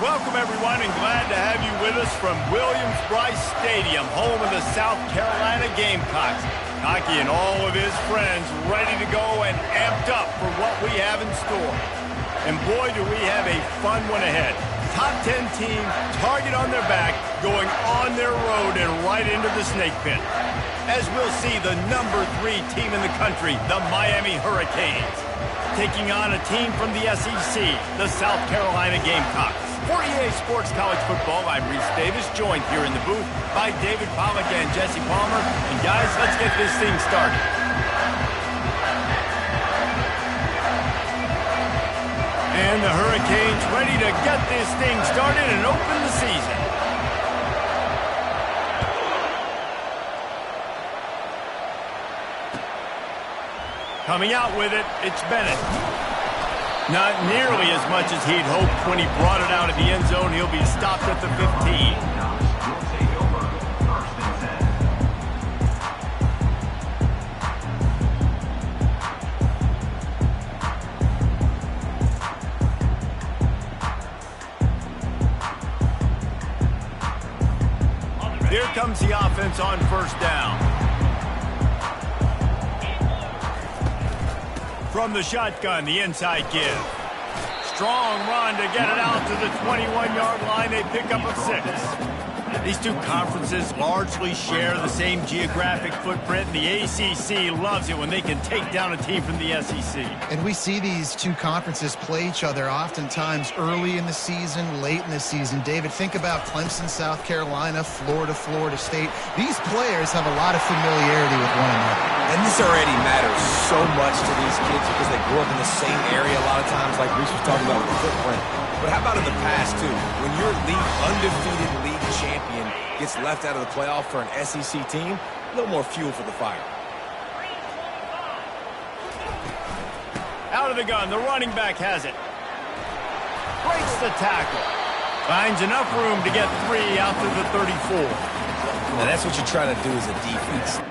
Welcome, everyone, and glad to have you with us from Williams-Brice Stadium, home of the South Carolina Gamecocks. Hockey and all of his friends ready to go and amped up for what we have in store. And boy, do we have a fun one ahead. Top 10 team, target on their back, going on their road and right into the snake pit. As we'll see the number 3 team in the country, the Miami Hurricanes, taking on a team from the SEC, the South Carolina Gamecocks. For EA Sports College Football, I'm Reese Davis, joined here in the booth by David Pollack and Jesse Palmer. And guys, let's get this thing started. And the Hurricanes ready to get this thing started and open the season. Coming out with it, it's Bennett. Not nearly as much as he'd hoped when he brought it out of the end zone. He'll be stopped at the 15. Here comes the offense on first down. From the shotgun, the inside give. Strong run to get it out to the 21-yard line. They pick up a 6. These two conferences largely share the same geographic footprint. The ACC loves it when they can take down a team from the SEC. And we see these two conferences play each other oftentimes early in the season, late in the season. David, think about Clemson, South Carolina, Florida, Florida State. These players have a lot of familiarity with one another. And this already matters so much to these kids because they grew up in the same area a lot of times, like Reese was talking about with the footprint. But how about in the past, too? When your undefeated league champion gets left out of the playoff for an SEC team, a little more fuel for the fire. Out of the gun, the running back has it. Breaks the tackle. Finds enough room to get 3 out to the 34. Now that's what you're trying to do as a defense.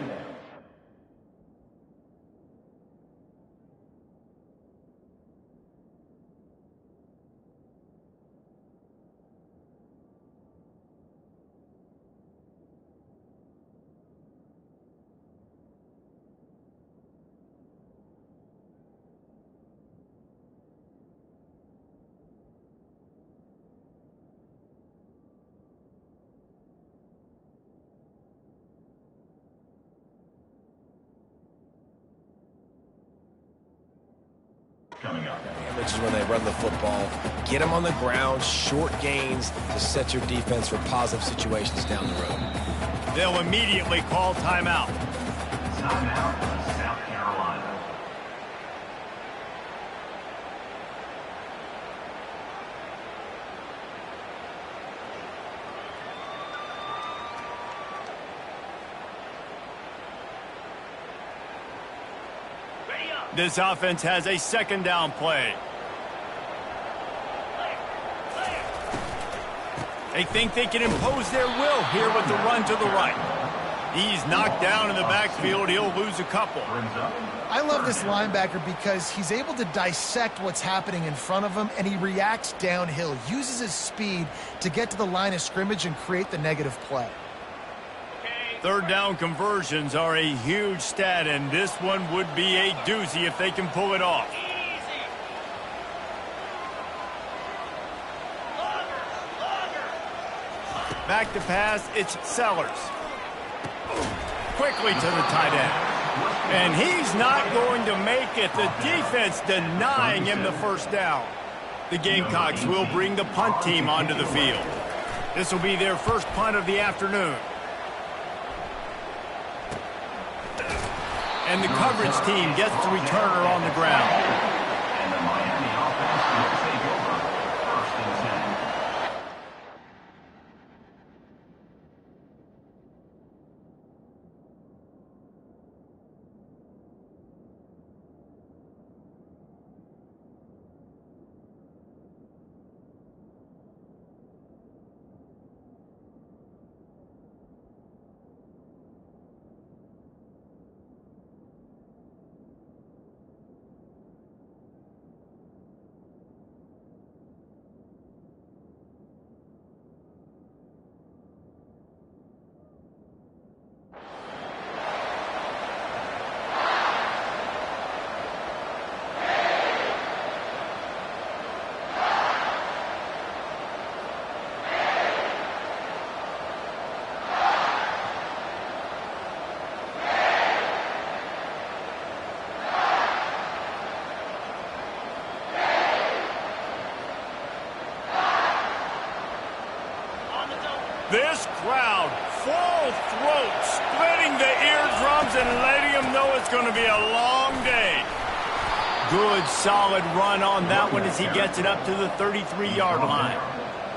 Which is when they run the football, get them on the ground, short gains to set your defense for positive situations down the road. They'll immediately call timeout. Timeout, South Carolina. This offense has a second down play. They think they can impose their will here with the run to the right. He's knocked down in the backfield. He'll lose a couple. I love this linebacker because he's able to dissect what's happening in front of him, and he reacts downhill, uses his speed to get to the line of scrimmage and create the negative play. Third down conversions are a huge stat, and this one would be a doozy if they can pull it off. Back to pass, it's Sellers. Quickly to the tight end. And he's not going to make it. The defense denying him the first down. The Gamecocks will bring the punt team onto the field. This will be their first punt of the afternoon. And the coverage team gets the returner on the ground. And the Miami offense will take over first and 10. This crowd, full throat, splitting the eardrums and letting them know it's going to be a long day. Good, solid run on that one as he gets it up to the 33-yard line.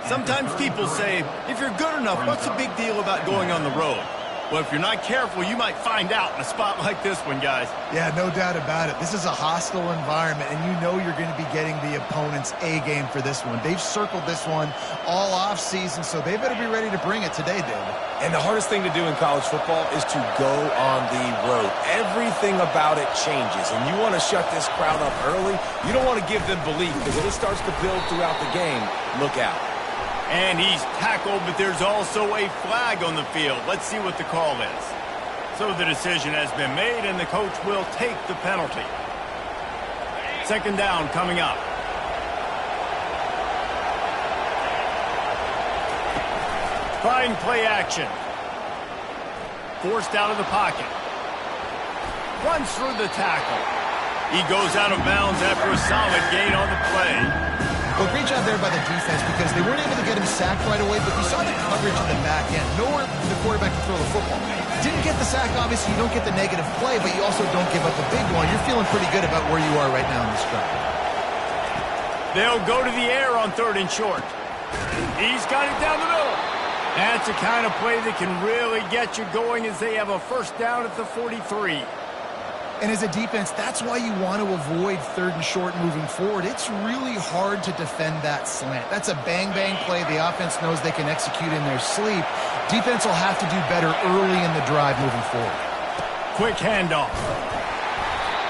Sometimes people say, if you're good enough, what's the big deal about going on the road? Well, if you're not careful, you might find out in a spot like this one, guys. Yeah, no doubt about it. This is a hostile environment, and you know you're going to be getting the opponent's A game for this one. They've circled this one all offseason, so they better be ready to bring it today, David. And the hardest thing to do in college football is to go on the road. Everything about it changes, and you want to shut this crowd up early. You don't want to give them belief, because if it starts to build throughout the game, look out. And he's tackled, but there's also a flag on the field. Let's see what the call is. So the decision has been made, and the coach will take the penalty. Second down coming up. Trying play action. Forced out of the pocket. Runs through the tackle. He goes out of bounds after a solid gain on the play. Well, great job there by the defense because they weren't able to get him sacked right away, but you saw the coverage in the back end. Nowhere for the quarterback to throw the football. Didn't get the sack, obviously. You don't get the negative play, but you also don't give up a big one. You're feeling pretty good about where you are right now in this drive. They'll go to the air on 3rd and short. He's got it down the middle. That's the kind of play that can really get you going as they have a first down at the 43. And as a defense, that's why you want to avoid 3rd and short moving forward. It's really hard to defend that slant. That's a bang-bang play. The offense knows they can execute in their sleep. Defense will have to do better early in the drive moving forward. Quick handoff.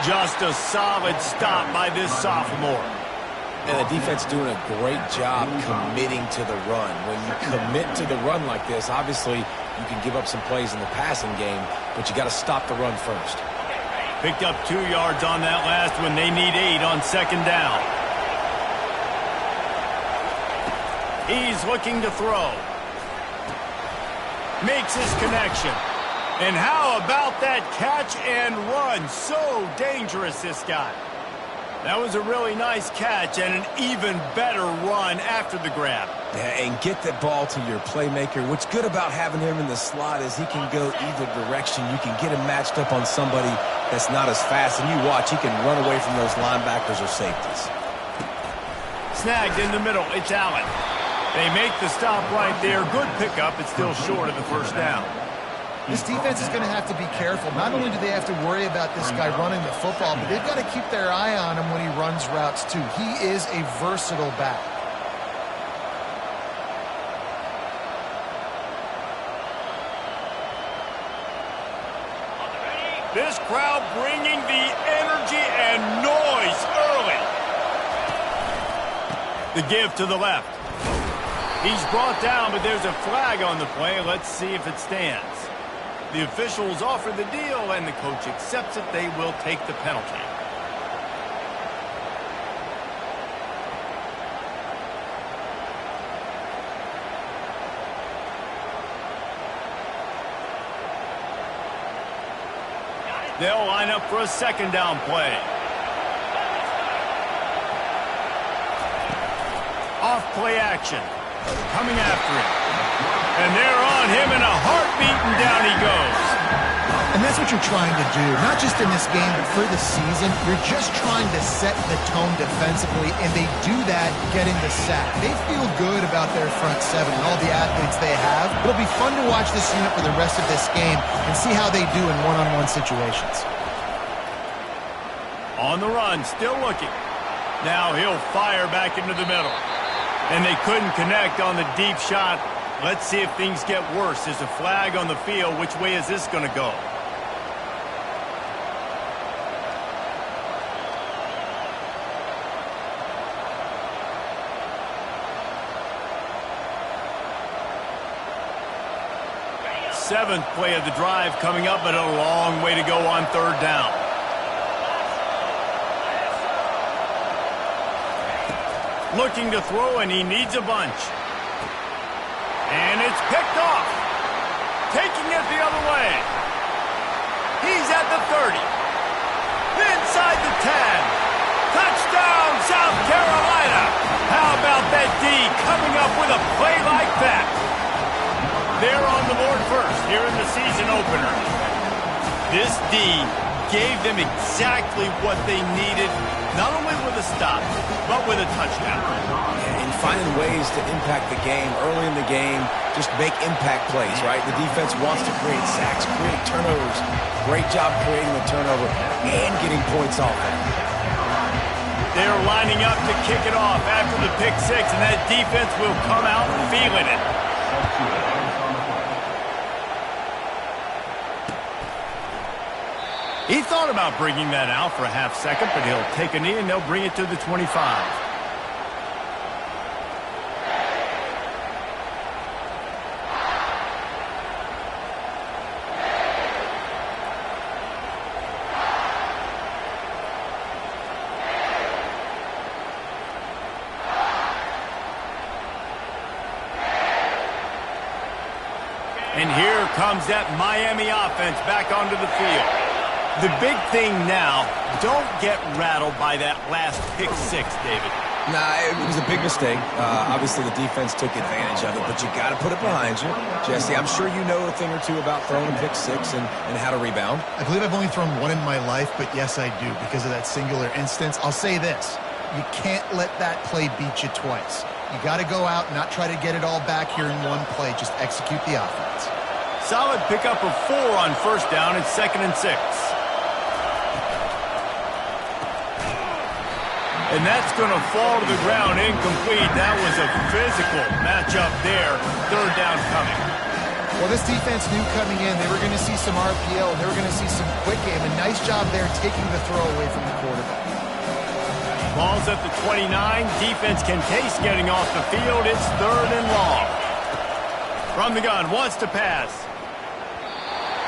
Just a solid stop by this sophomore. And the defense doing a great job committing to the run. When you commit to the run like this, obviously you can give up some plays in the passing game, but you got to stop the run first. Picked up 2 yards on that last one. They need 8 on 2nd down. He's looking to throw. Makes his connection. And how about that catch and run? So dangerous, this guy. That was a really nice catch and an even better run after the grab. Yeah, and get the ball to your playmaker. What's good about having him in the slot is he can go either direction. You can get him matched up on somebody that's not as fast, and you watch, he can run away from those linebackers or safeties. Snagged in the middle. It's Allen. They make the stop right there. Good pickup. It's still short of the first down. This defense is going to have to be careful. Not only do they have to worry about this guy running the football, but they've got to keep their eye on him when he runs routes too. He is a versatile back. This crowd bringing the energy and noise early. The give to the left. He's brought down, but there's a flag on the play. Let's see if it stands. The officials offer the deal, and the coach accepts it. They will take the penalty. They'll line up for a 2nd down play. Off play action. Coming after him. And they're on him in a heartbeat, and down he goes. And that's what you're trying to do, not just in this game, but for the season. You're just trying to set the tone defensively, and they do that getting the sack. They feel good about their front seven and all the athletes they have. It'll be fun to watch this unit for the rest of this game and see how they do in one-on-one situations. On the run, still looking. Now he'll fire back into the middle. And they couldn't connect on the deep shot. Let's see if things get worse. There's a flag on the field. Which way is this going to go? Seventh play of the drive coming up, but a long way to go on 3rd down. Looking to throw, and he needs a bunch. And it's picked off. Taking it the other way. He's at the 30. Inside the 10. Touchdown, South Carolina. How about that D coming up with a play like that? They're on the board first here in the season opener. This D gave them exactly what they needed, not only with a stop, but with a touchdown. And finding ways to impact the game early in the game, just make impact plays, right? The defense wants to create sacks, create turnovers. Great job creating the turnover and getting points off it. They're lining up to kick it off after the pick six, and that defense will come out feeling it. He thought about bringing that out for a half second, but he'll take a knee and they'll bring it to the 25. And here comes that Miami offense back onto the field. The big thing now, don't get rattled by that last pick six, David. Nah, it was a big mistake. Obviously, the defense took advantage of it, but you got to put it behind you. Jesse, I'm sure you know a thing or two about throwing a pick six and how to rebound. I believe I've only thrown one in my life, but yes, I do because of that singular instance. I'll say this. You can't let that play beat you twice. You got to go out and not try to get it all back here in one play. Just execute the offense. Solid pickup of 4 on first down and 2nd and 6. And that's going to fall to the ground incomplete. That was a physical matchup there. 3rd down coming. Well, this defense knew coming in they were going to see some RPO, and they were going to see some quick game. A nice job there taking the throw away from the quarterback. Ball's at the 29. Defense can taste getting off the field. It's 3rd and long. From the gun, wants to pass.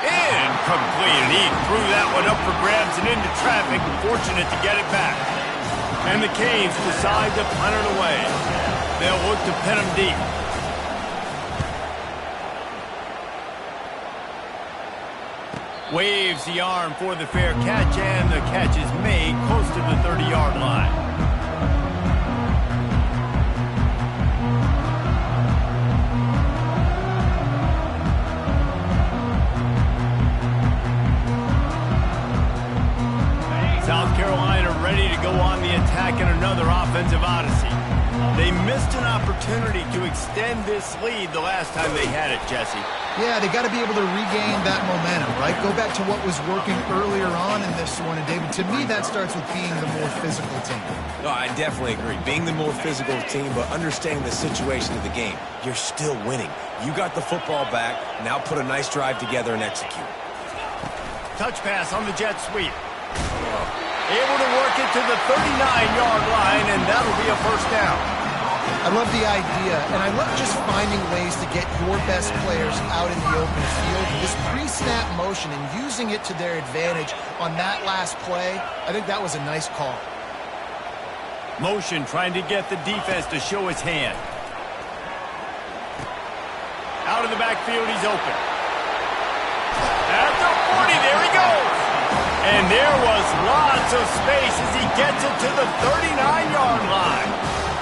Incomplete. And he threw that one up for grabs and into traffic. Fortunate to get it back. And the Canes decide to punt it away. They'll look to pin him deep. Waves the arm for the fair catch, and the catch is made close to the 30-yard line. South Carolina ready to go on the attack in another offensive odyssey. They missed an opportunity to extend this lead the last time they had it, Jesse. Yeah, they got to be able to regain that momentum, right? Go back to what was working earlier on in this one. And, David, to me, that starts with being the more physical team. No, I definitely agree. Being the more physical team, but understanding the situation of the game. You're still winning. You got the football back. Now put a nice drive together and execute. Touch pass on the jet sweep. Able to work it to the 39-yard line, and that'll be a first down. I love the idea, and I love just finding ways to get your best players out in the open field. This pre-snap motion and using it to their advantage on that last play, I think that was a nice call. Motion trying to get the defense to show his hand. Out of the backfield, he's open. At the 40, there he goes. And there was lots of space as he gets it to the 39-yard line.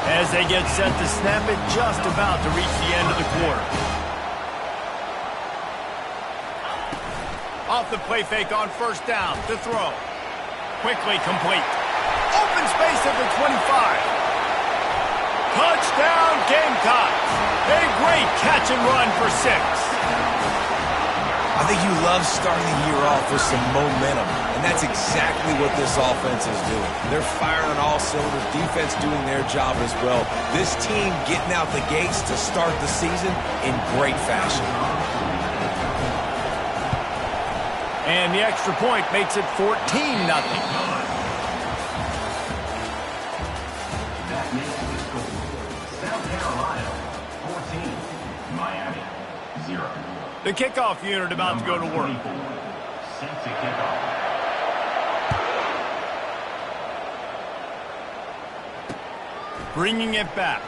As they get set to snap it, just about to reach the end of the quarter. Off the play fake on first down to throw. Quickly complete. Open space at the 25. Touchdown Gamecocks. A great catch and run for 6. I think you love starting the year off with some momentum, and that's exactly what this offense is doing. They're firing on all cylinders, defense doing their job as well. This team getting out the gates to start the season in great fashion. And the extra point makes it 14-0. That makes the score. South Carolina, 14. Miami, 0. The kickoff unit about to go to work. Set to kick off. Bringing it back.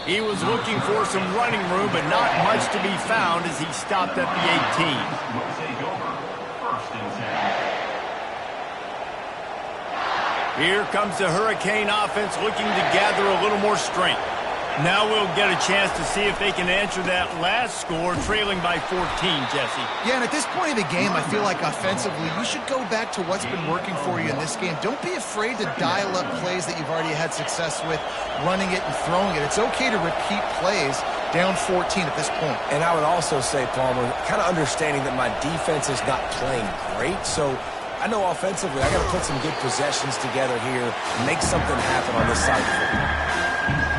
He was looking for some running room, but not much to be found as he stopped at the 18. Will take over. 1st and 10. Here comes the Hurricane offense looking to gather a little more strength. Now we'll get a chance to see if they can answer that last score, trailing by 14, Jesse. Yeah, and at this point of the game, I feel like offensively, you should go back to what's been working for you in this game. Don't be afraid to dial up plays that you've already had success with, running it and throwing it. It's okay to repeat plays down 14 at this point. And I would also say, Palmer, kind of understanding that my defense is not playing great, so I know offensively I got to put some good possessions together here, make something happen on this side of the football.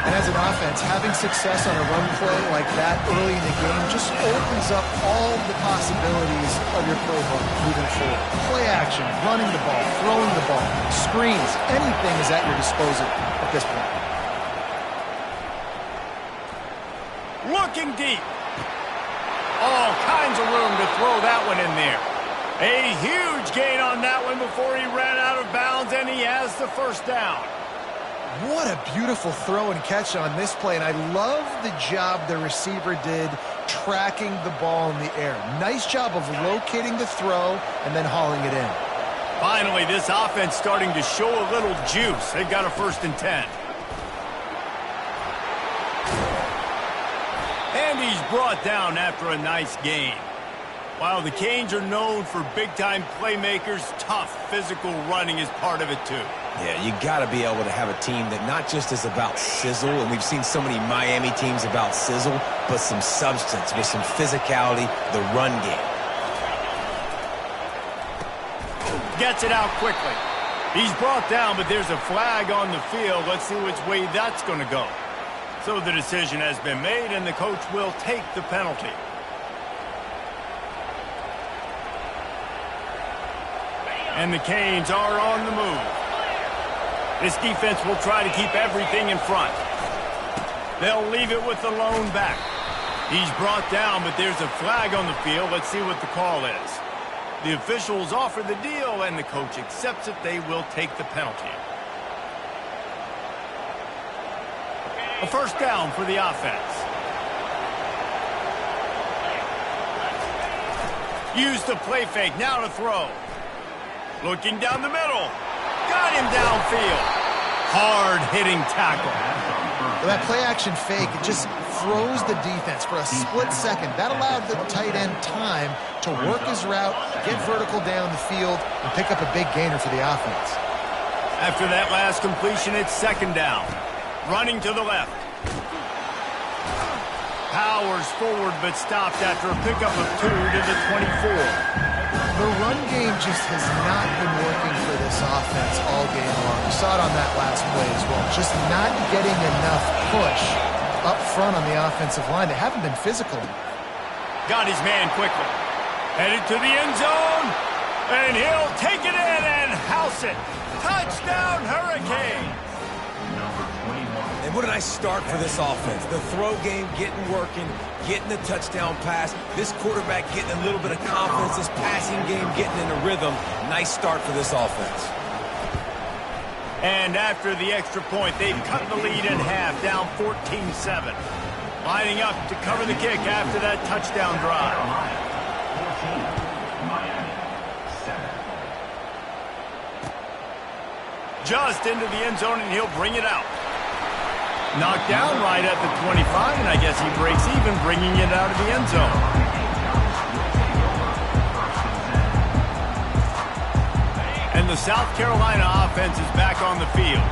And as an offense, having success on a run play like that early in the game just opens up all the possibilities of your playbook moving forward. Play action, running the ball, throwing the ball, screens, anything is at your disposal at this point. Looking deep. All kinds of room to throw that one in there. A huge gain on that one before he ran out of bounds, and he has the first down. What a beautiful throw and catch on this play, and I love the job the receiver did tracking the ball in the air. Nice job of locating the throw and then hauling it in. Finally, this offense starting to show a little juice. They've got a 1st and 10. And he's brought down after a nice gain. While the Canes are known for big-time playmakers, tough physical running is part of it too. Yeah, you got to be able to have a team that not just is about sizzle, and we've seen so many Miami teams about sizzle, but some substance with some physicality, the run game. Gets it out quickly. He's brought down, but there's a flag on the field. Let's see which way that's going to go. So the decision has been made, and the coach will take the penalty. And the Canes are on the move. This defense will try to keep everything in front. They'll leave it with the lone back. He's brought down, but there's a flag on the field. Let's see what the call is. The officials offer the deal, and the coach accepts it. They will take the penalty. A 1st down for the offense. Use the play fake. Now to throw. Looking down the middle. Got him downfield. Hard-hitting tackle. Well, that play-action fake, it just froze the defense for a split second. That allowed the tight end time to work his route, get vertical down the field, and pick up a big gainer for the offense. After that last completion, it's 2nd down. Running to the left. Powers forward, but stopped after a pickup of 2 to the 24. The run game just has not been working for this offense all game long. We saw it on that last play as well. Just not getting enough push up front on the offensive line. They haven't been physical. Got his man quickly. Headed to the end zone. And he'll take it in and house it. Touchdown, Hurricane. And what a nice start for this offense. The throw game getting working, getting the touchdown pass. This quarterback getting a little bit of confidence. This passing game getting in a rhythm. Nice start for this offense. And after the extra point, they've cut the lead in half, down 14-7. Lining up to cover the kick after that touchdown drive. 14, Miami 7. Just into the end zone, and he'll bring it out. Knocked down right at the 25, and I guess he breaks even, bringing it out of the end zone. And the South Carolina offense is back on the field.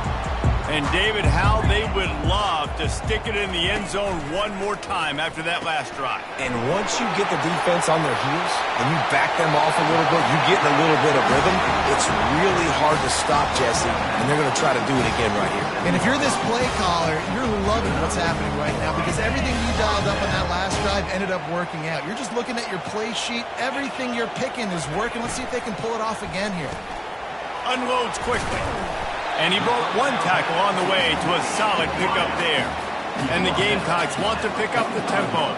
And, David, how they would love to stick it in the end zone one more time after that last drive. And once you get the defense on their heels and you back them off a little bit, you get in a little bit of rhythm, it's really hard to stop, Jesse, and they're going to try to do it again right here. And if you're this play caller, you're loving what's happening right now because everything you dialed up on that last drive ended up working out. You're just looking at your play sheet. Everything you're picking is working. Let's see if they can pull it off again here. Unloads quickly. And he broke one tackle on the way to a solid pickup there. And the Gamecocks want to pick up the tempo.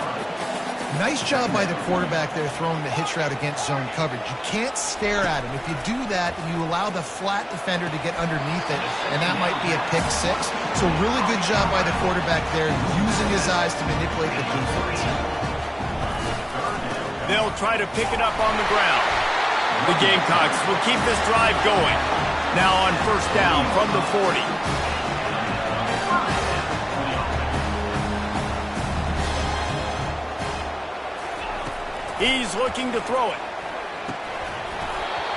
Nice job by the quarterback there throwing the hitch route against zone coverage. You can't stare at him. If you do that, then you allow the flat defender to get underneath it, and that might be a pick 6. So really good job by the quarterback there using his eyes to manipulate the defense. They'll try to pick it up on the ground. The Gamecocks will keep this drive going. Now on 1st down from the 40. He's looking to throw it.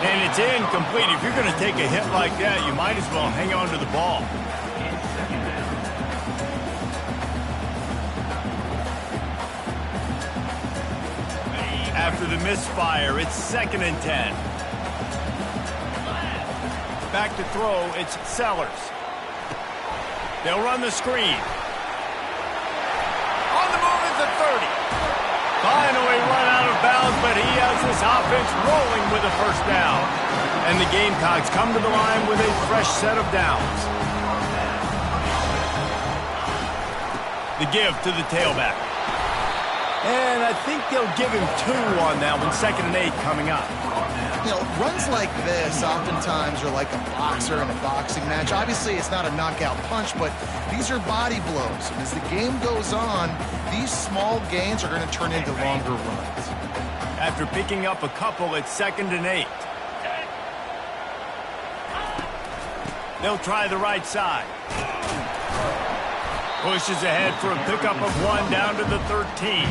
And it's incomplete. If you're going to take a hit like that, you might as well hang on to the ball. After the misfire, it's 2nd and 10. Back to throw, it's Sellers. They'll run the screen. On the move is the 30. Finally run out of bounds, but he has this offense rolling with a first down. And the Gamecocks come to the line with a fresh set of downs. The give to the tailback. And I think they'll give him 2 on that one, 2nd and 8 coming up. You know, runs like this oftentimes are like a boxer in a boxing match. Obviously, it's not a knockout punch, but these are body blows. And as the game goes on, these small gains are going to turn into longer runs. After picking up a couple, it's 2nd and 8. They'll try the right side. Pushes ahead for a pickup of 1 down to the 13.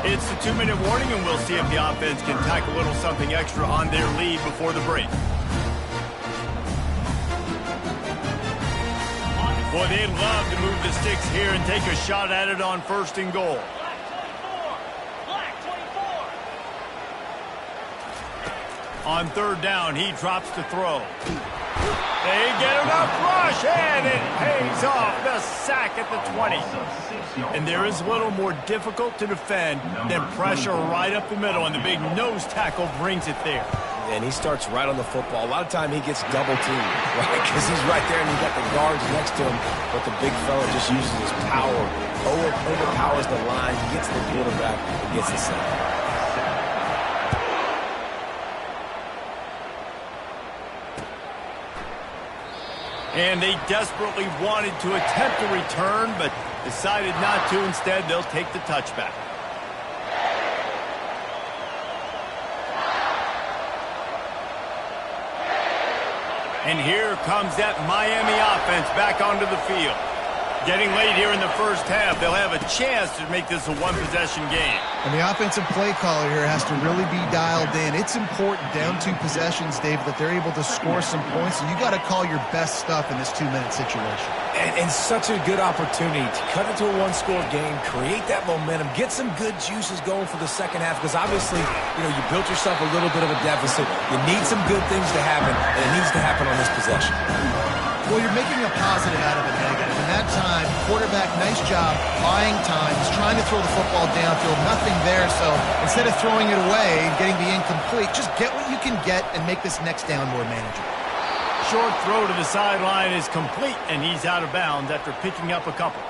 It's the 2-minute warning, and we'll see if the offense can tack a little something extra on their lead before the break. Boy, they'd love to move the sticks here and take a shot at it on 1st and goal. On 3rd down, he drops to throw. They get enough rush, and it pays off. The sack at the 20. And there is a little more difficult to defend than pressure right up the middle, and the big nose tackle brings it there. And he starts right on the football. A lot of time he gets double teamed, right? Because he's right there and you got the guards next to him. But the big fella just uses his power, overpowers the line, he gets the quarterback, and gets the sack. And they desperately wanted to attempt a return, but decided not to. Instead, they'll take the touchback. And here comes that Miami offense back onto the field. Getting late here in the first half, they'll have a chance to make this a one-possession game. And the offensive play caller here has to really be dialed in. It's important down 2 possessions, Dave, that they're able to score some points. And you got to call your best stuff in this 2-minute situation. And such a good opportunity to cut into a 1-score game, create that momentum, get some good juices going for the second half. Because obviously, you built yourself a little bit of a deficit. You need some good things to happen, and it needs to happen on this possession. Well, you're making a positive out of a negative. And that time, quarterback, nice job, buying time. He's trying to throw the football downfield, nothing there. So instead of throwing it away and getting the incomplete, just get what you can get and make this next down more manageable. Short throw to the sideline is complete, and he's out of bounds after picking up a couple.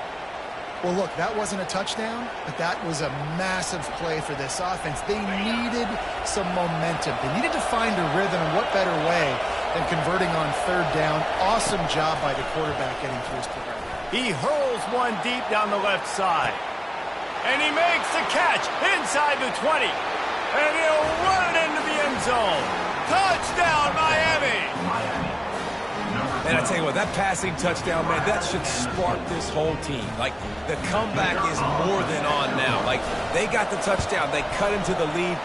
Well, look, that wasn't a touchdown, but that was a massive play for this offense. They needed some momentum. They needed to find a rhythm, and what better way than converting on 3rd down. Awesome job by the quarterback getting through his program. He hurls one deep down the left side. And he makes the catch inside the 20. And he'll run it into the end zone. Touchdown, Miami! And I tell you what, that passing touchdown, man, that should spark this whole team. Like, the comeback is more than on now. Like, they got the touchdown. They cut into the lead.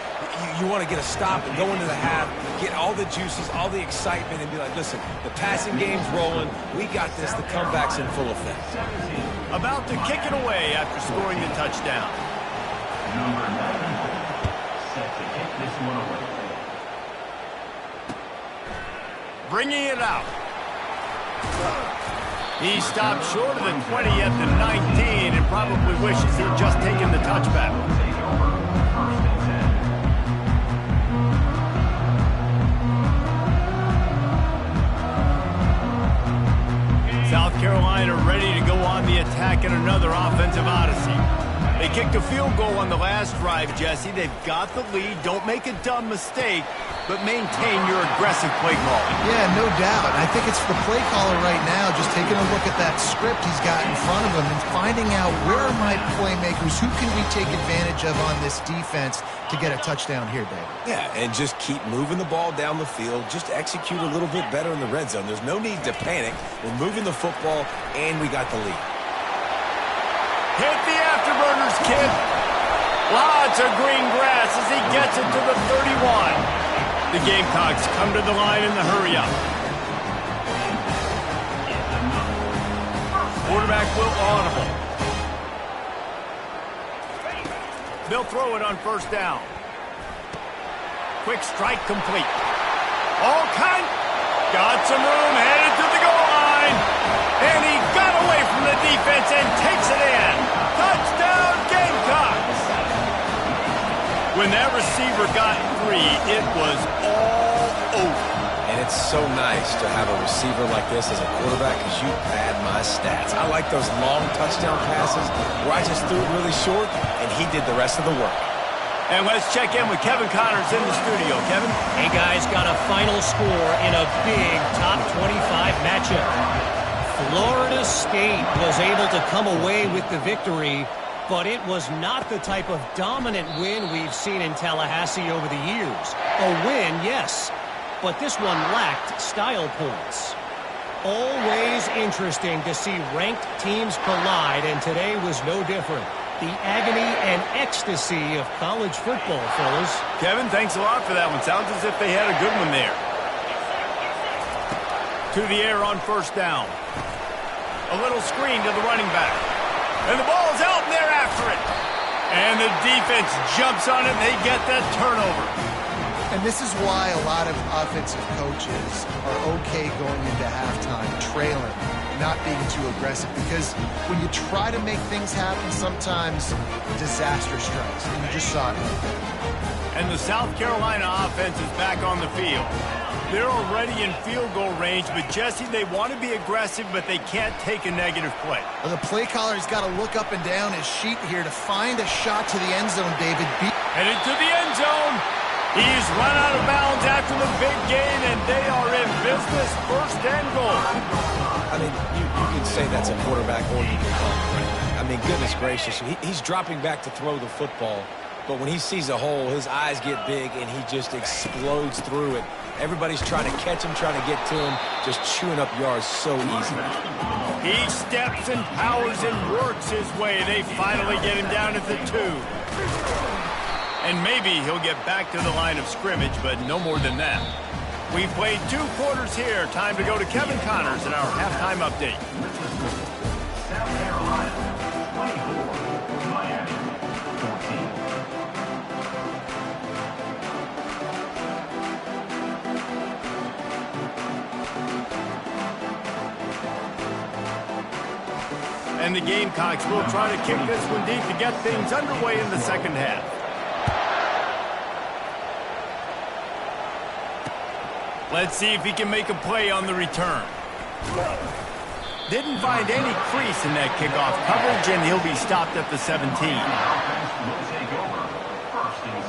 You want to get a stop and go into the half, get all the juices, all the excitement, and be like, listen, the passing game's rolling. We got this. The comeback's in full effect. About to kick it away after scoring the touchdown. Number 9, set to kick this one away. Bringing it out. He stopped short of the 20 at the 19 and probably wishes he'd just taken the touchback. South Carolina ready to go on the attack in another offensive odyssey. They kicked a field goal on the last drive, Jesse. They've got the lead. Don't make a dumb mistake, but maintain your aggressive play calling. Yeah, no doubt. I think it's the play caller right now just taking a look at that script he's got in front of him and finding out where are my playmakers, who can we take advantage of on this defense to get a touchdown here, David. Yeah, and just keep moving the ball down the field. Just execute a little bit better in the red zone. There's no need to panic. We're moving the football, and we got the lead. Hit the afterburners, kid. Lots of green grass as he gets it to the 31. The Gamecocks come to the line in the hurry-up. Quarterback will audible. They'll throw it on first down. Quick strike complete. All kind. Got some room, headed to the goal line. And he got away from the defense and takes it in. Touchdown, Gamecocks. When that receiver got free, it was all over. And it's so nice to have a receiver like this as a quarterback because you pad my stats. I like those long touchdown passes where I just threw it really short and he did the rest of the work. And let's check in with Kevin Connors in the studio. Kevin? Hey, guys, got a final score in a big top 25 matchup. Florida State was able to come away with the victory, but it was not the type of dominant win we've seen in Tallahassee over the years. A win, yes, but this one lacked style points. Always interesting to see ranked teams collide, and today was no different. The agony and ecstasy of college football, fellas. Kevin, thanks a lot for that one. Sounds as if they had a good one there. To the air on first down. A little screen to the running back. And the ball's out, and they're after it. And the defense jumps on it, and they get that turnover. And this is why a lot of offensive coaches are okay going into halftime trailing, not being too aggressive, because when you try to make things happen, sometimes disaster strikes, and you just saw it. And the South Carolina offense is back on the field. They're already in field goal range, but Jesse, they want to be aggressive, but they can't take a negative play. Well, the play caller's got to look up and down his sheet here to find a shot to the end zone, David. Headed to the end zone. He's run out of bounds after the big gain, and they are in business, first and goal. I mean, you can say that's a quarterback or you can call it running back. I mean, goodness gracious, he's dropping back to throw the football, but when he sees a hole, his eyes get big, and he just explodes through it. Everybody's trying to catch him, trying to get to him, just chewing up yards so easily. He steps and powers and works his way. They finally get him down at the 2. And maybe he'll get back to the line of scrimmage, but no more than that. We've played 2 quarters here. Time to go to Kevin Connors in our halftime update. South Carolina, 24, Miami, 14. And the Gamecocks will try to kick this one deep to get things underway in the second half. Let's see if he can make a play on the return. Didn't find any crease in that kickoff coverage, and he'll be stopped at the 17. Offense will take over, first and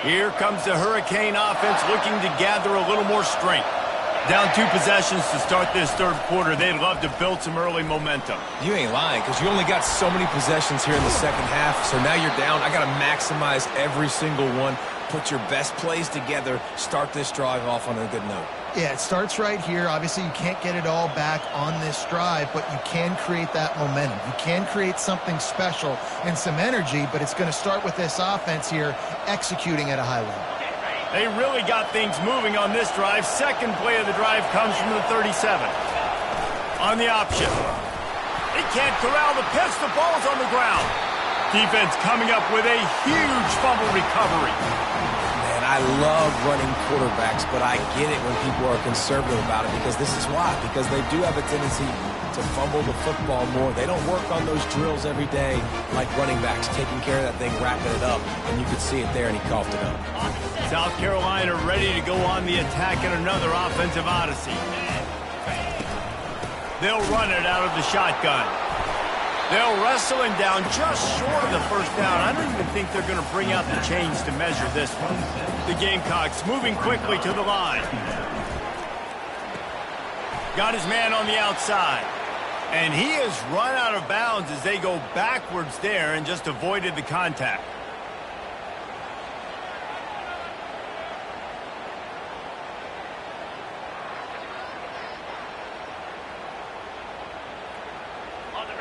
10. Here comes the Hurricane offense looking to gather a little more strength. Down 2 possessions to start this third quarter. They'd love to build some early momentum. You ain't lying, because you only got so many possessions here in the second half, so now you're down. I got to maximize every single one, put your best plays together, start this drive off on a good note. Yeah, it starts right here. Obviously, you can't get it all back on this drive, but you can create that momentum. You can create something special and some energy, but it's going to start with this offense here executing at a high level. They really got things moving on this drive. Second play of the drive comes from the 37. On the option. He can't corral the pitch. The ball's on the ground. Defense coming up with a huge fumble recovery. Man, I love running quarterbacks, but I get it when people are conservative about it because this is why. Because they do have a tendency to fumble the football more. They don't work on those drills every day like running backs, taking care of that thing, wrapping it up, and you could see it there, and he coughed it up. South Carolina ready to go on the attack in another offensive odyssey. They'll run it out of the shotgun. They'll wrestle him down just short of the first down. I don't even think they're going to bring out the chains to measure this one. The Gamecocks moving quickly to the line. Got his man on the outside. And he has run out of bounds as they go backwards there and just avoided the contact.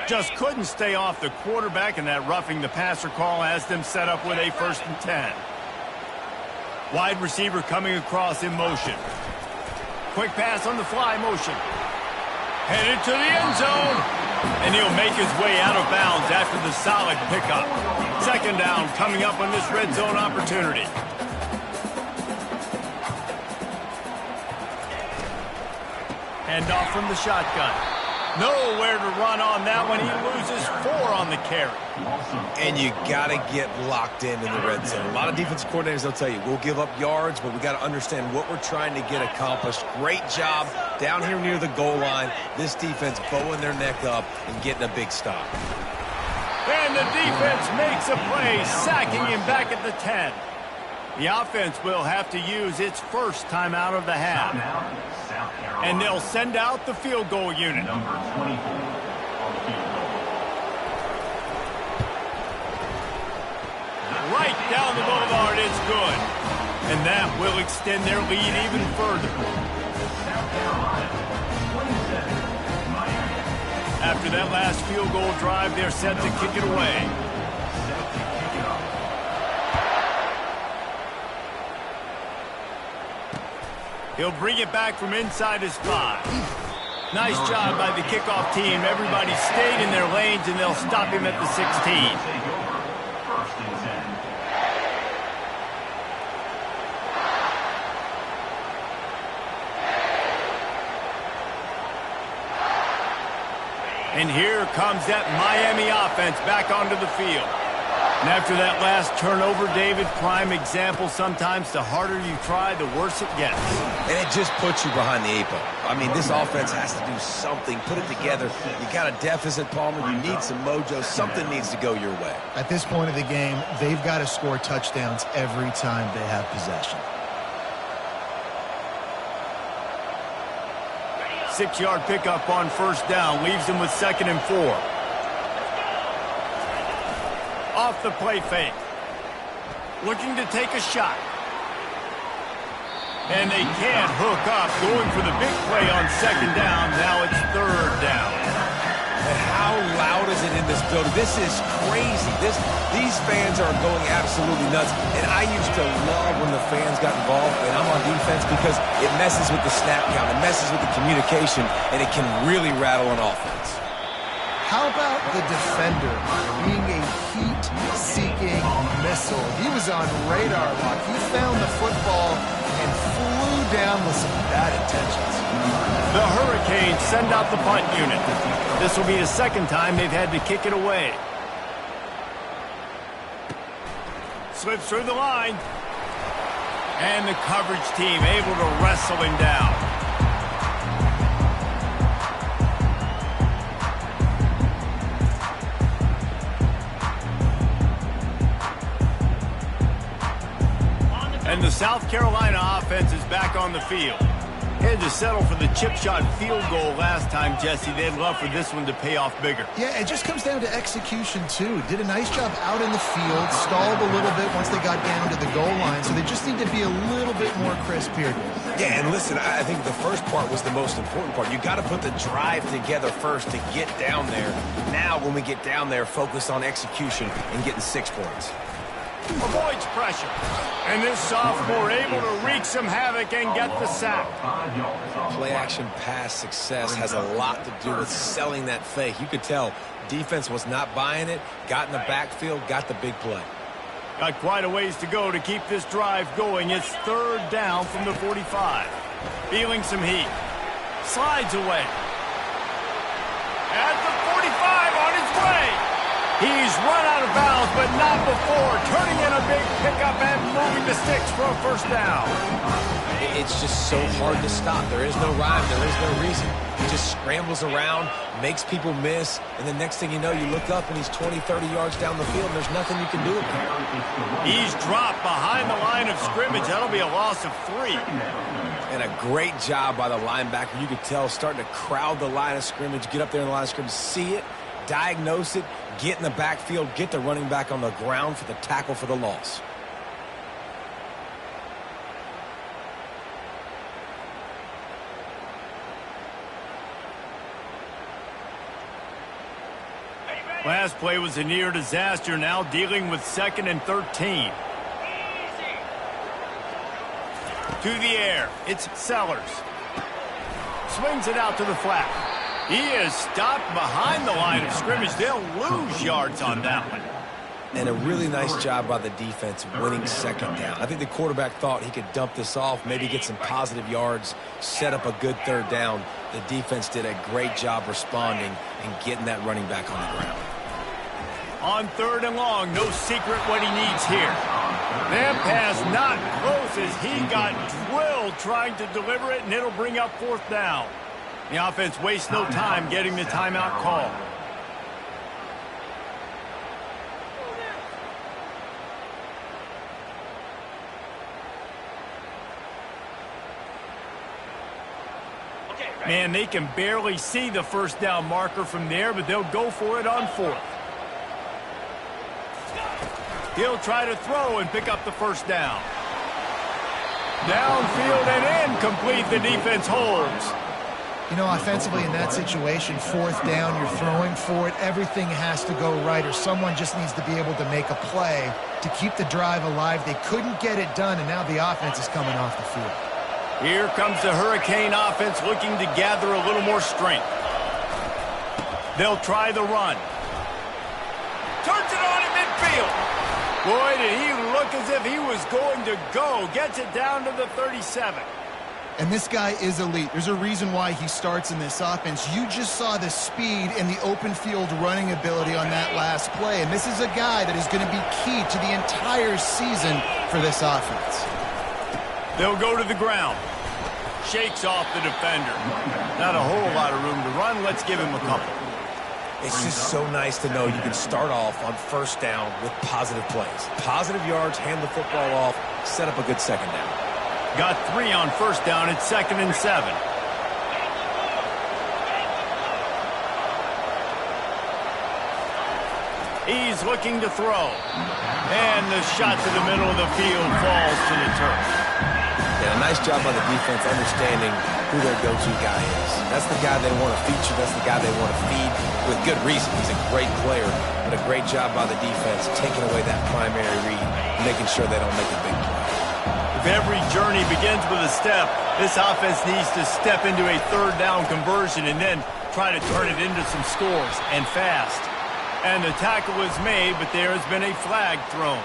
Just couldn't stay off the quarterback, and that roughing the passer call has them set up with a 1st and 10. Wide receiver coming across in motion. Quick pass on the fly motion. Headed to the end zone. And he'll make his way out of bounds after the solid pickup. 2nd down coming up on this red zone opportunity. Handoff from the shotgun. Nowhere to run on that one. He loses 4 on the carry. And you got to get locked in the red zone. A lot of defensive coordinators, they'll tell you, we'll give up yards, but we got to understand what we're trying to get accomplished. Great job down here near the goal line. This defense bowing their neck up and getting a big stop. And the defense makes a play, sacking him back at the 10. The offense will have to use its first timeout of the half. And they'll send out the field goal unit. Number 24 on the field goal. Right down the boulevard, it's good. And that will extend their lead even further. South Carolina, 27, Miami. After that last field goal drive, they're set to kick it away. Set to kick it off. He'll bring it back from inside his 5. Nice job by the kickoff team. Everybody stayed in their lanes, and they'll stop him at the 16. Take over. 1st and 10. And here comes that Miami offense back onto the field. And after that last turnover, David, prime example, sometimes the harder you try, the worse it gets. And it just puts you behind the 8 ball. I mean, this offense has to do something, put it together. You got a deficit, Palmer. You need some mojo. Something needs to go your way. At this point of the game, they've got to score touchdowns every time they have possession. 6-yard pickup on 1st down, leaves them with 2nd and 4. Off the play fake. Looking to take a shot. And they can't hook up. Going for the big play on 2nd down. Now it's 3rd down. And how loud is it in this building? This is crazy. These fans are going absolutely nuts. And I used to love when the fans got involved, and I'm on defense, because it messes with the snap count. It messes with the communication, and it can really rattle an offense. How about the defender being a heat-seeking missile? He was on radar lock. He found the football and flew down with some bad intentions. The Hurricanes send out the punt unit. This will be the 2nd time they've had to kick it away. Slips through the line. And the coverage team able to wrestle him down. And the South Carolina offense is back on the field. Had to settle for the chip shot field goal last time, Jesse. They'd love for this one to pay off bigger. Yeah, it just comes down to execution, too. Did a nice job out in the field, stalled a little bit once they got down to the goal line, so they just need to be a little bit more crisp here. Yeah, and listen, I think the first part was the most important part. You got to put the drive together first to get down there. Now, when we get down there, focus on execution and getting 6 points. Avoids pressure. And this sophomore able to wreak some havoc and get the sack. Play-action pass success has a lot to do with selling that fake. You could tell defense was not buying it, got in the backfield, got the big play. Got quite a ways to go to keep this drive going. It's 3rd down from the 45. Feeling some heat. Slides away. At the 45 on his way. He's run out of bounds, but not before. Turning in a big pickup and moving the sticks for a 1st down. It's just so hard to stop. There is no rhyme. There is no reason. He just scrambles around, makes people miss, and the next thing you know, you look up and he's 20, 30 yards down the field, and there's nothing you can do about it. He's dropped behind the line of scrimmage. That'll be a loss of 3. And a great job by the linebacker. You could tell starting to crowd the line of scrimmage, get up there in the line of scrimmage, see it, diagnose it, get in the backfield, get the running back on the ground for the tackle for the loss. Last play was a near disaster, now dealing with 2nd and 13. To the air, it's Sellers. Swings it out to the flat. He is stopped behind the line of scrimmage. They'll lose yards on that one. And a really nice job by the defense winning 2nd down. I think the quarterback thought he could dump this off, maybe get some positive yards, set up a good 3rd down. The defense did a great job responding and getting that running back on the ground. On 3rd and long, no secret what he needs here. That pass not close as he got drilled trying to deliver it, and it'll bring up 4th down. The offense wastes no time getting the timeout call. Man, they can barely see the 1st down marker from there, but they'll go for it on 4th. He'll try to throw and pick up the 1st down. Downfield and incomplete. The defense holds. You know, offensively in that situation, 4th down, you're throwing for it. Everything has to go right, or someone just needs to be able to make a play to keep the drive alive. They couldn't get it done, and now the offense is coming off the field. Here comes the Hurricane offense looking to gather a little more strength. They'll try the run. Turns it on in midfield. Boy, did he look as if he was going to go. Gets it down to the 37. And this guy is elite. There's a reason why he starts in this offense. You just saw the speed and the open field running ability on that last play. And this is a guy that is going to be key to the entire season for this offense. They'll go to the ground. Shakes off the defender. Not a whole lot of room to run. Let's give him a couple. It's just so nice to know you can start off on 1st down with positive plays. Positive yards, hand the football off, set up a good 2nd down. Got 3 on 1st down. It's 2nd and 7. He's looking to throw. And the shot to the middle of the field falls to the turf. Yeah, a nice job by the defense understanding who their go-to guy is. That's the guy they want to feature. That's the guy they want to feed with good reason. He's a great player, but a great job by the defense taking away that primary read, making sure they don't make a big play. If every journey begins with a step, this offense needs to step into a 3rd down conversion and then try to turn it into some scores, and fast. And the tackle is made, but there has been a flag thrown.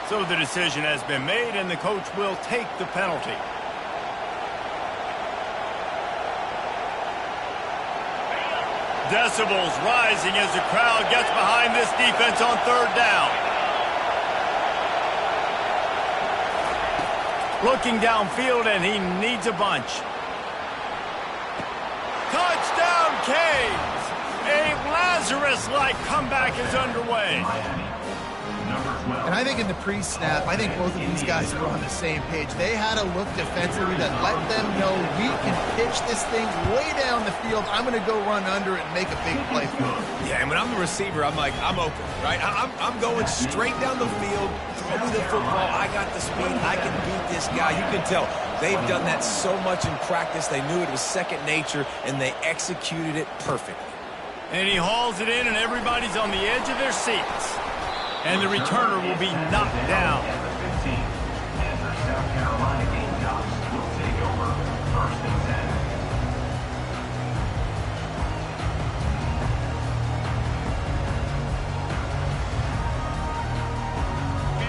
So the decision has been made, and the coach will take the penalty. Decibels rising as the crowd gets behind this defense on 3rd down. Looking downfield, and he needs a bunch. Touchdown, Canes! A Lazarus-like comeback is underway. And I think in the pre-snap, I think both of these guys were on the same page. They had a look defensively that let them know we can pitch this thing way down the field. I'm going to go run under it and make a big play for it. Yeah, and when I'm the receiver, I'm like, I'm open, right? I'm going straight down the field. Throw me the football. I got the speed. I can beat this guy. You can tell they've done that so much in practice. They knew it was second nature, and they executed it perfectly. And he hauls it in, and everybody's on the edge of their seats. And the returner will be knocked down. At the 15, and the South Carolina Gamecocks will take over 1st and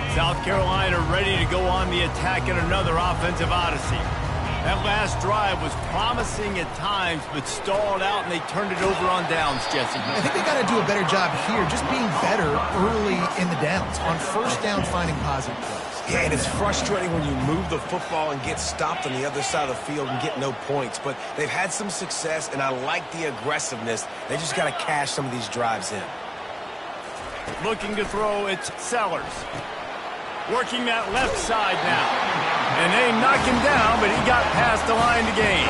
10. South Carolina ready to go on the attack in another offensive odyssey. That last drive was promising at times, but stalled out, and they turned it over on downs, Jesse. I think they got to do a better job here, just being better early in the downs. On 1st down, finding positive plays. Yeah, and it's frustrating when you move the football and get stopped on the other side of the field and get no points. But they've had some success, and I like the aggressiveness. They just got to cash some of these drives in. Looking to throw, it's Sellers. Working that left side now. And they knock him down, but he got past the line to gain.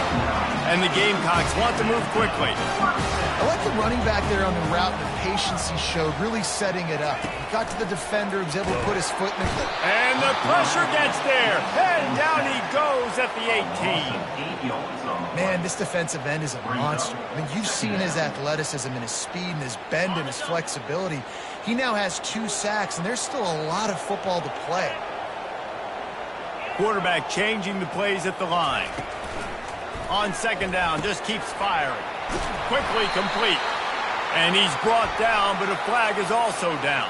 And the Gamecocks want to move quickly. I like about the running back there on the route and the patience he showed, really setting it up? He got to the defender, he was able to put his foot in the... And the pressure gets there. And down he goes at the 18. Man, this defensive end is a monster. I mean, you've seen his athleticism and his speed and his bend and his flexibility. He now has 2 sacks, and there's still a lot of football to play. Quarterback changing the plays at the line. On second down, just keeps firing. Quickly complete. And he's brought down, but a flag is also down.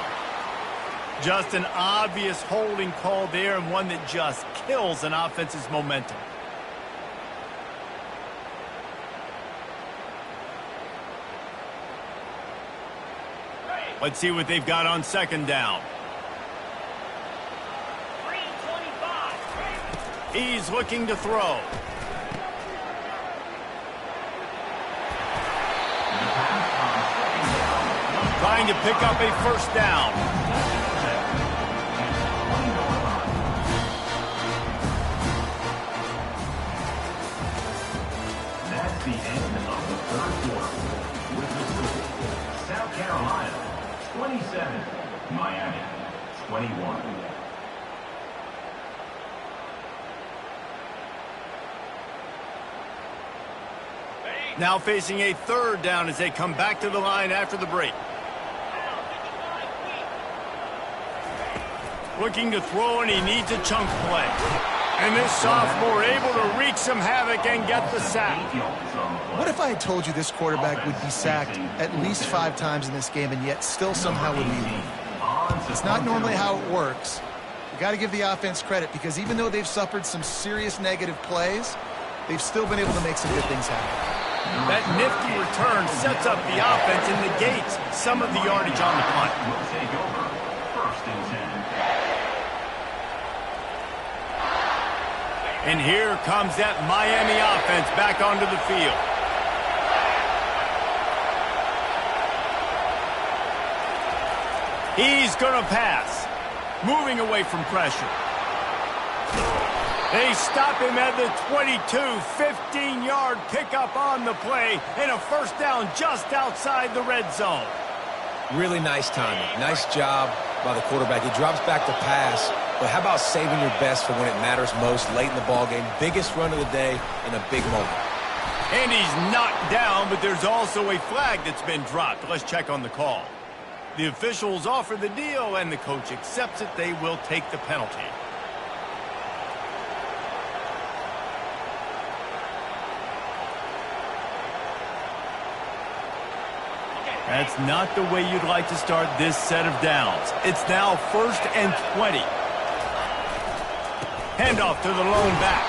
Just an obvious holding call there, and one that just kills an offense's momentum. Let's see what they've got on second down. He's looking to throw. Trying to pick up a first down. That's the end of the third quarter. With the score, South Carolina 27, Miami 21. Now facing a third down as they come back to the line after the break. Looking to throw, and he needs a chunk play. And this sophomore able to wreak some havoc and get the sack. What if I had told you this quarterback would be sacked at least 5 times in this game and yet still somehow would be leading? It's not normally how it works. You got to give the offense credit, because even though they've suffered some serious negative plays, they've still been able to make some good things happen. That nifty return sets up the offense and negates some of the yardage on the punt. Will take over. First and 10. And here comes that Miami offense back onto the field. He's going to pass. Moving away from pressure. They stop him at the 22, 15-yard pickup on the play, and a first down just outside the red zone. Really nice timing. Nice job by the quarterback. He drops back to pass, but how about saving your best for when it matters most late in the ballgame? Biggest run of the day in a big moment. And he's knocked down, but there's also a flag that's been dropped. Let's check on the call. The officials offer the deal, and the coach accepts it. They will take the penalty. That's not the way you'd like to start this set of downs. It's now 1st and 20. Handoff to the lone back.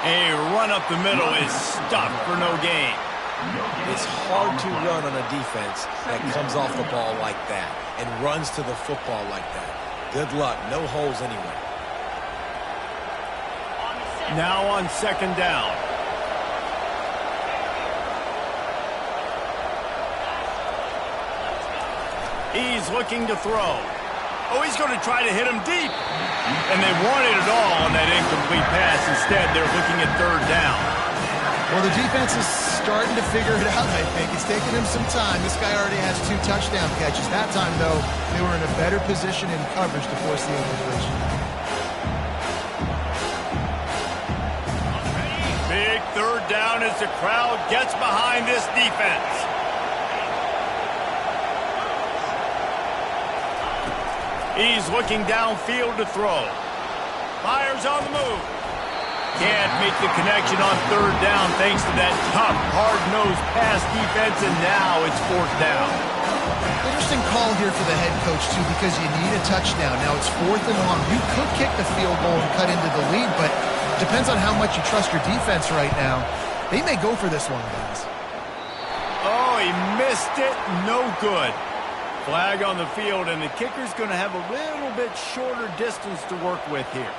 A run up the middle is stuffed for no gain. It's hard to run on a defense that comes off the ball like that and runs to the football like that. Good luck. No holes anywhere. Now on second down. He's looking to throw. Oh, he's going to try to hit him deep. And they wanted it all on that incomplete pass. Instead, they're looking at third down. Well, the defense is starting to figure it out, I think. It's taking him some time. This guy already has 2 touchdown catches. That time, though, they were in a better position in coverage to force the incompletion. Big third down as the crowd gets behind this defense. He's looking downfield to throw. Fires on the move. Can't make the connection on third down thanks to that tough, hard-nosed pass defense, and now it's 4th down. Interesting call here for the head coach, too, because you need a touchdown. Now it's 4th and long. You could kick the field goal and cut into the lead, but it depends on how much you trust your defense right now. They may go for this one, guys. Oh, he missed it. No good. Flag on the field, and the kicker's going to have a little bit shorter distance to work with here.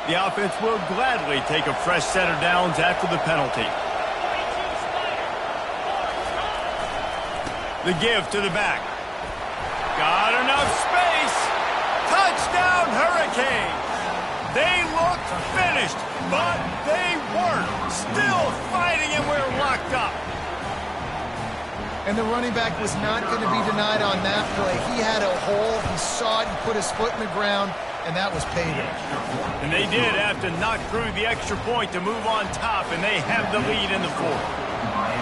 The offense will gladly take a fresh set of downs after the penalty. The give to the back. Got enough space. Touchdown, Hurricanes. They looked finished, but they weren't. Still fighting, and we're locked up. And the running back was not going to be denied on that play. He had a hole. He saw it. He put his foot in the ground, and that was payday. And they did have to knock through the extra point to move on top, and they have the lead in the fourth.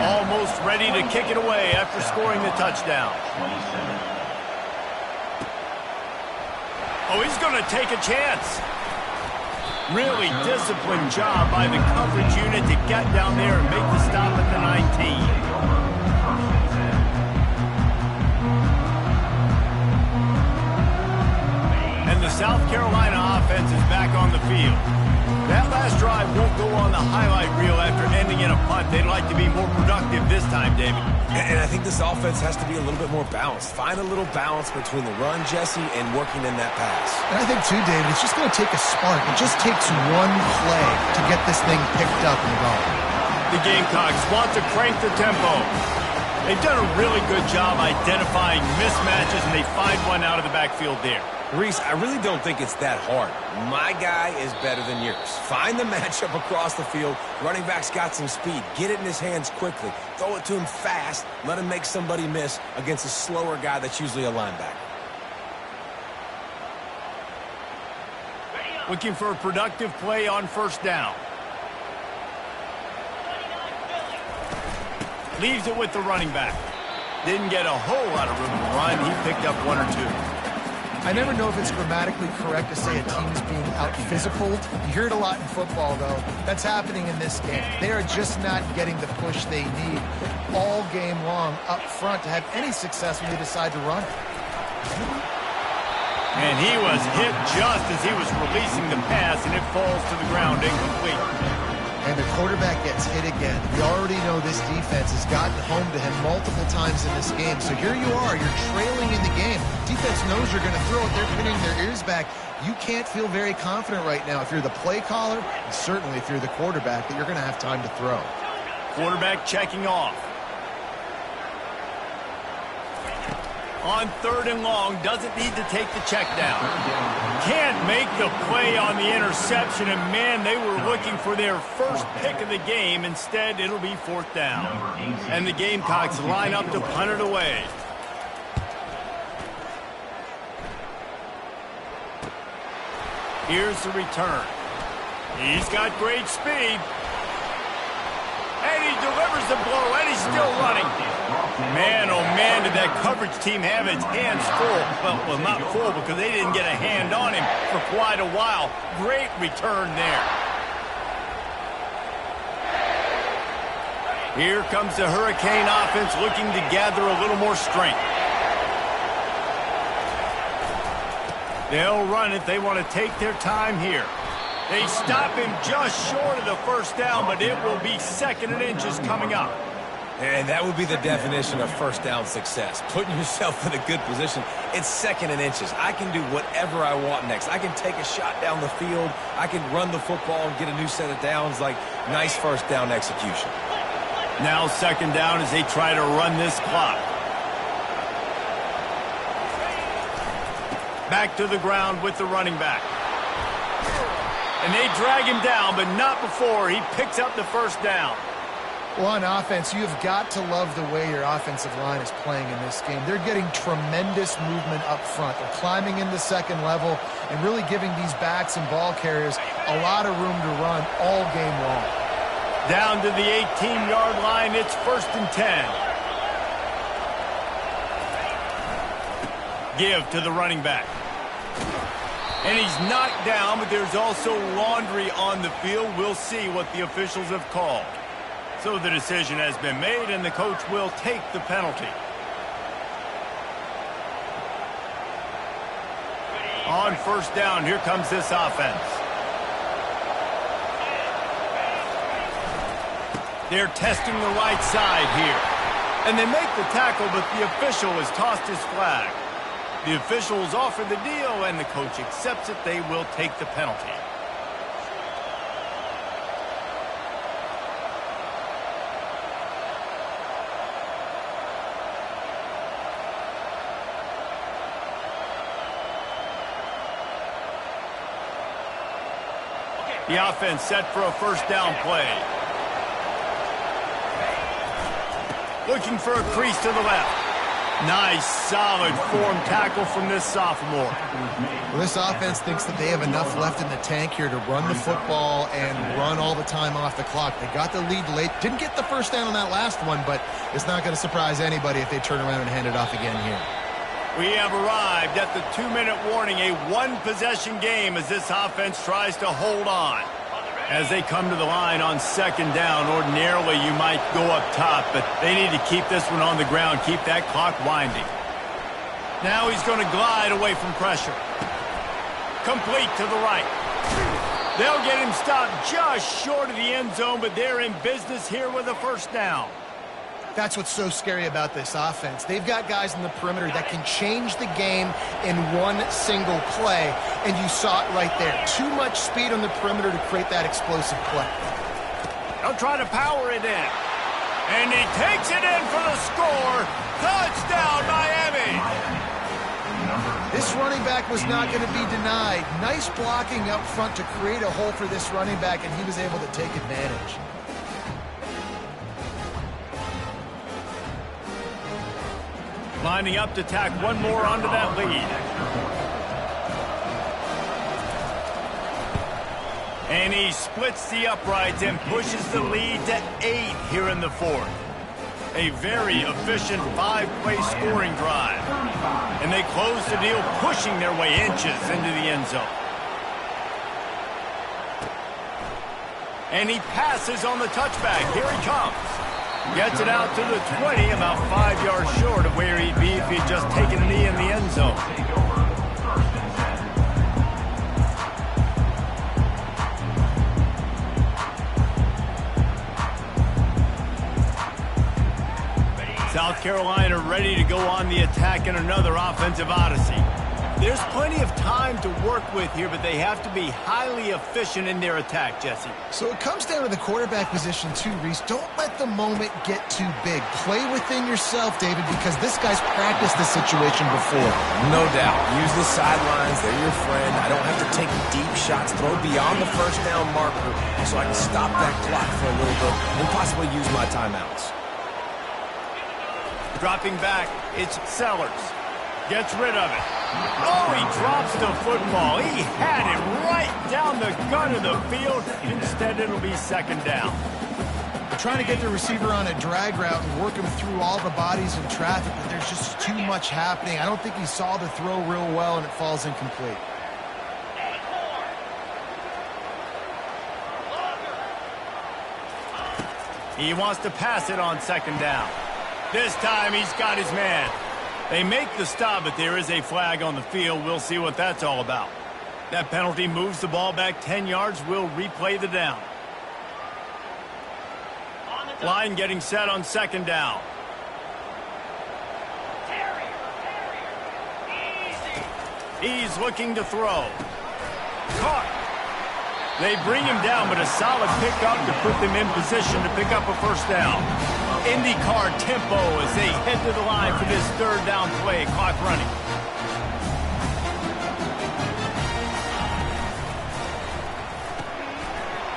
Almost ready to kick it away after scoring the touchdown. Oh, he's going to take a chance. Really disciplined job by the coverage unit to get down there and make the stop at the 19. And the South Carolina offense is back on the field. That last drive won't go on the highlight reel after ending in a punt. They'd like to be more productive this time, David. And I think this offense has to be a little bit more balanced. Find a little balance between the run, Jesse, and working in that pass. And I think, too, David, it's just going to take a spark. It just takes one play to get this thing picked up and going. The Gamecocks want to crank the tempo. They've done a really good job identifying mismatches, and they find one out of the backfield there. Reese, I really don't think it's that hard. My guy is better than yours. Find the matchup across the field. Running back's got some speed. Get it in his hands quickly. Throw it to him fast. Let him make somebody miss against a slower guy that's usually a linebacker. Looking for a productive play on first down. Leaves it with the running back. Didn't get a whole lot of room to run. He picked up one or two. I never know if it's grammatically correct to say a team's being out-physicaled. You hear it a lot in football, though. That's happening in this game. They are just not getting the push they need all game long up front to have any success when they decide to run. And he was hit just as he was releasing the pass, and it falls to the ground incomplete. And the quarterback gets hit again. We already know this defense has gotten home to him multiple times in this game. So here you are. You're trailing in the game. Defense knows you're going to throw it. They're pinning their ears back. You can't feel very confident right now if you're the play caller, and certainly if you're the quarterback, that you're going to have time to throw. Quarterback checking off. On third and long, doesn't need to take the check down. Can't make the play on the interception, and man, they were looking for their first pick of the game. Instead, it'll be fourth down. And the Gamecocks line up to punt it away. Here's the return. He's got great speed. And he delivers the blow, and he's still running. Man, oh man, did that coverage team have its hands full. Well, not full because they didn't get a hand on him for quite a while. Great return there. Here comes the Hurricane offense looking to gather a little more strength. They'll run it. They want to take their time here. They stop him just short of the first down, but it will be second and inches coming up. And that would be the definition of first down success. Putting yourself in a good position. It's second and inches. I can do whatever I want next. I can take a shot down the field. I can run the football and get a new set of downs. Like, nice first down execution. Now second down as they try to run this clock. Back to the ground with the running back. And they drag him down, but not before he picks up the first down. Well, on offense, you've got to love the way your offensive line is playing in this game. They're getting tremendous movement up front. They're climbing into second level and really giving these backs and ball carriers a lot of room to run all game long. Down to the 18-yard line, it's 1st and 10. Give to the running back. And he's knocked down, but there's also laundry on the field. We'll see what the officials have called. So the decision has been made, and the coach will take the penalty. On first down, here comes this offense. They're testing the right side here. And they make the tackle, but the official has tossed his flag. The officials offer the deal, and the coach accepts it. They will take the penalty. The offense set for a first down play. Looking for a crease to the left. Nice, solid form tackle from this sophomore. Well, this offense thinks that they have enough left in the tank here to run the football and run all the time off the clock. They got the lead late. Didn't get the first down on that last one, but it's not going to surprise anybody if they turn around and hand it off again here. We have arrived at the 2-minute warning, a one-possession game as this offense tries to hold on. As they come to the line on second down, ordinarily you might go up top, but they need to keep this one on the ground, keep that clock winding. Now he's going to glide away from pressure. Complete to the right. They'll get him stopped just short of the end zone, but they're in business here with a first down. That's what's so scary about this offense. They've got guys in the perimeter that can change the game in one single play, and you saw it right there. Too much speed on the perimeter to create that explosive play. They'll try to power it in. And he takes it in for the score. Touchdown, Miami! This running back was not going to be denied. Nice blocking up front to create a hole for this running back, and he was able to take advantage. Lining up to tack one more onto that lead. And he splits the uprights and pushes the lead to 8 here in the fourth. A very efficient 5-play scoring drive. And they close the deal, pushing their way inches into the end zone. And he passes on the touchback. Here he comes. Gets it out to the 20, about 5 yards short of where he'd be if he'd just taken a knee in the end zone. South Carolina ready to go on the attack in another offensive odyssey. There's plenty of time to work with here, but they have to be highly efficient in their attack, Jesse. So it comes down to the quarterback position too, Reese. Don't let the moment get too big. Play within yourself, David, because this guy's practiced this situation before. No doubt. Use the sidelines. They're your friend. I don't have to take deep shots, throw beyond the first down marker so I can stop that clock for a little bit and possibly use my timeouts. Dropping back, it's Sellers. Gets rid of it. Oh, he drops the football. He had it right down the gut of the field. Instead, it'll be second down. They're trying to get the receiver on a drag route and work him through all the bodies in traffic, but there's just too much happening. I don't think he saw the throw real well, and it falls incomplete. He wants to pass it on second down. This time, he's got his man. They make the stop, but there is a flag on the field. We'll see what that's all about. That penalty moves the ball back 10 yards. We'll replay the down. Line getting set on second down. He's looking to throw. Caught. They bring him down, but a solid pickup to put them in position to pick up a first down. IndyCar tempo as they head to the line for this third down play. Clock running.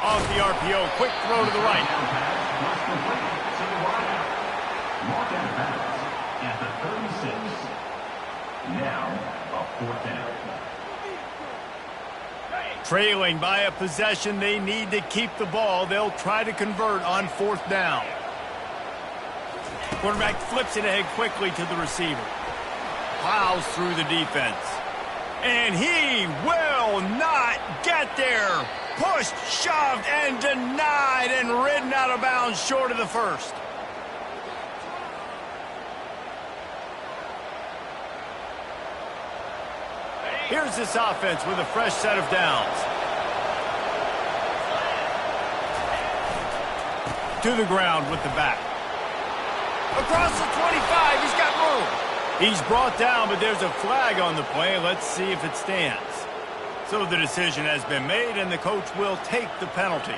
Off the RPO, quick throw to the right. At the 36. Now, a fourth down. Trailing by a possession, they need to keep the ball. They'll try to convert on fourth down. Quarterback flips it ahead quickly to the receiver. Plows through the defense. And he will not get there. Pushed, shoved, and denied, and ridden out of bounds short of the first. Here's this offense with a fresh set of downs. To the ground with the back. Across the 25, he's got room. He's brought down, but there's a flag on the play. Let's see if it stands. So the decision has been made, and the coach will take the penalty.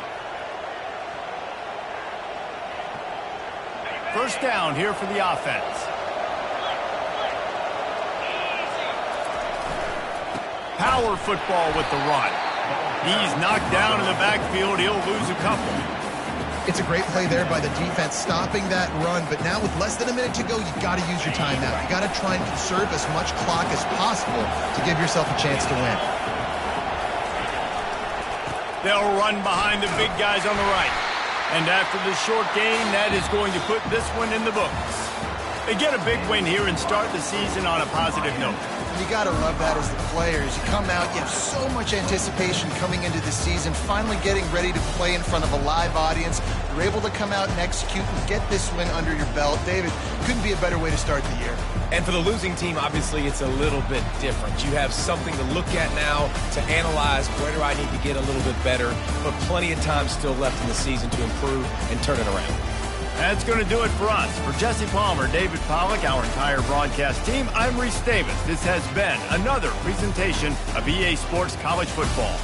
First down here for the offense. Power football with the run. He's knocked down in the backfield. He'll lose a couple. It's a great play there by the defense, stopping that run. But now with less than a minute to go, you got to use your timeout. You got to try and conserve as much clock as possible to give yourself a chance to win. They'll run behind the big guys on the right. And after the short gain, that is going to put this one in the books. They get a big win here and start the season on a positive note. You got to love that as the players. You come out, you have so much anticipation coming into the season, finally getting ready to play in front of a live audience. You're able to come out and execute and get this win under your belt. David, couldn't be a better way to start the year. And for the losing team, obviously, it's a little bit different. You have something to look at now to analyze where do I need to get a little bit better, but plenty of time still left in the season to improve and turn it around. That's going to do it for us. For Jesse Palmer, David Pollack, our entire broadcast team, I'm Reese Davis. This has been another presentation of EA Sports College Football.